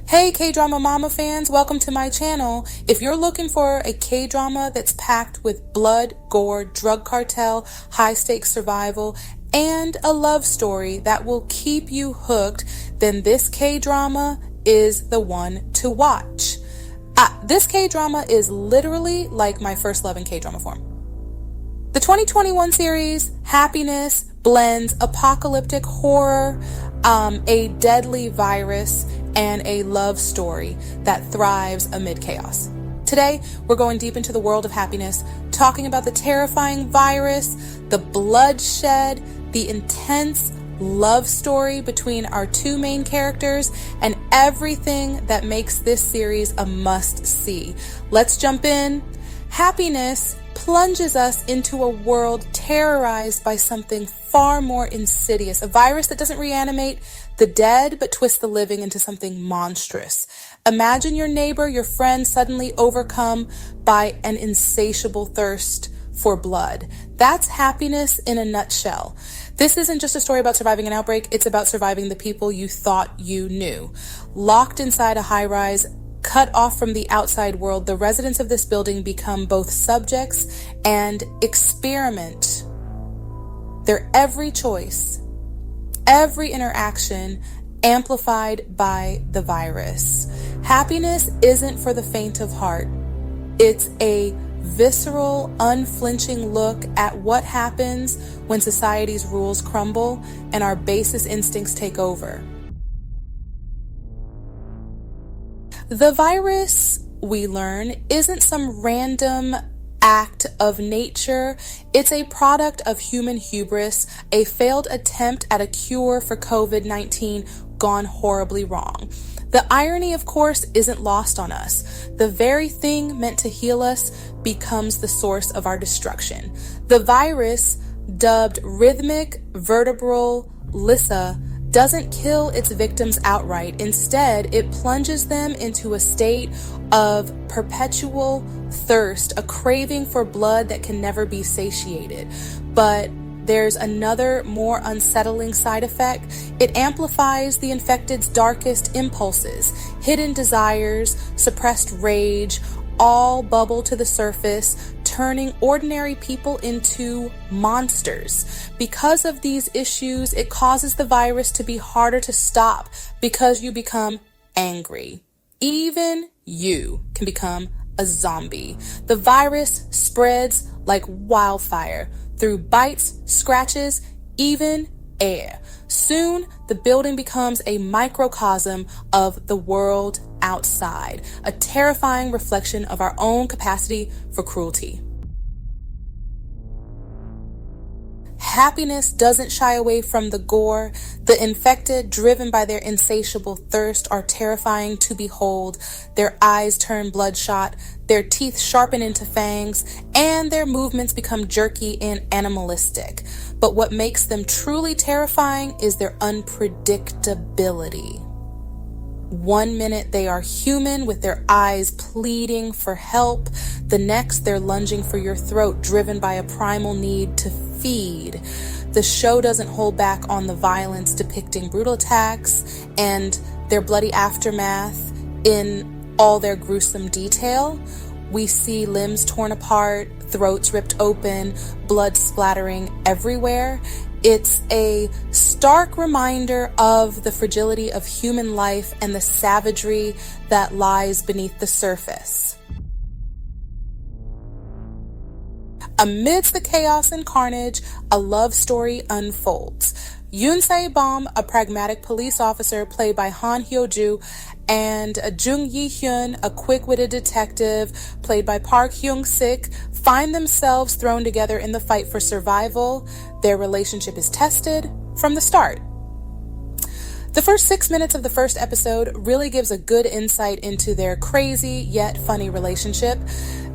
Hey K-drama mama fans, welcome to my channel. If you're looking for a K-drama that's packed with blood, gore, drug cartel, high-stakes survival, and a love story that will keep you hooked, then this K-drama is the one to watch. This K-drama is literally like my first love in K-drama form. The 2021 series, Happiness, blends apocalyptic horror, a deadly virus, and a love story that thrives amid chaos. Today, we're going deep into the world of Happiness, talking about the terrifying virus, the bloodshed, the intense love story between our two main characters, and everything that makes this series a must-see. Let's jump in. Happiness plunges us into a world terrorized by something far more insidious, a virus that doesn't reanimate the dead but twists the living into something monstrous. Imagine your neighbor, your friend, suddenly overcome by an insatiable thirst for blood. That's Happiness in a nutshell. This isn't just a story about surviving an outbreak, it's about surviving the people you thought you knew. Locked inside a high-rise, cut off from the outside world, the residents of this building become both subjects and experiment. Their every choice, every interaction amplified by the virus. Happiness isn't for the faint of heart. It's a visceral, unflinching look at what happens when society's rules crumble and our basest instincts take over. The virus, we learn, isn't some random act of nature. It's a product of human hubris, a failed attempt at a cure for COVID-19 gone horribly wrong. The irony, of course, isn't lost on us. The very thing meant to heal us becomes the source of our destruction. The virus, dubbed rhythmic vertebral Lissa, doesn't kill its victims outright. Instead, it plunges them into a state of perpetual thirst, a craving for blood that can never be satiated. But there's another, more unsettling side effect. It amplifies the infected's darkest impulses, hidden desires, suppressed rage, all bubble to the surface, turning ordinary people into monsters. Because of these issues, it causes the virus to be harder to stop because you become angry. Even you can become a zombie. The virus spreads like wildfire through bites, scratches, even air. Soon, the building becomes a microcosm of the world outside, a terrifying reflection of our own capacity for cruelty. Happiness doesn't shy away from the gore. The infected, driven by their insatiable thirst, are terrifying to behold. Their eyes turn bloodshot, their teeth sharpen into fangs, and their movements become jerky and animalistic. But what makes them truly terrifying is their unpredictability. One minute they are human with their eyes pleading for help. The next they're lunging for your throat, driven by a primal need to feed. The show doesn't hold back on the violence, depicting brutal attacks and their bloody aftermath in all their gruesome detail. We see limbs torn apart, throats ripped open, blood splattering everywhere. It's a stark reminder of the fragility of human life and the savagery that lies beneath the surface. Amidst the chaos and carnage, a love story unfolds. Yoon Se-bom, a pragmatic police officer played by Han Hyo-joo, and Jung Yi-hyun, a quick-witted detective played by Park Hyung-sik, find themselves thrown together in the fight for survival. Their relationship is tested from the start. The first 6 minutes of the first episode really gives a good insight into their crazy yet funny relationship.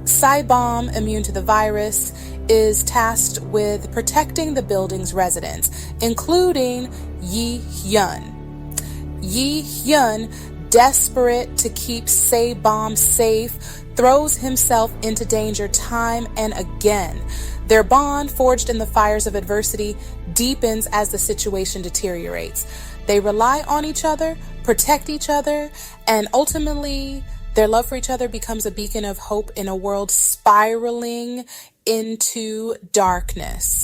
Se-bom, immune to the virus, is tasked with protecting the building's residents, including Yi-hyun. Yi-hyun, desperate to keep Se-bom safe, throws himself into danger time and again. Their bond, forged in the fires of adversity, deepens as the situation deteriorates. They rely on each other, protect each other, and ultimately their love for each other becomes a beacon of hope in a world spiraling into darkness.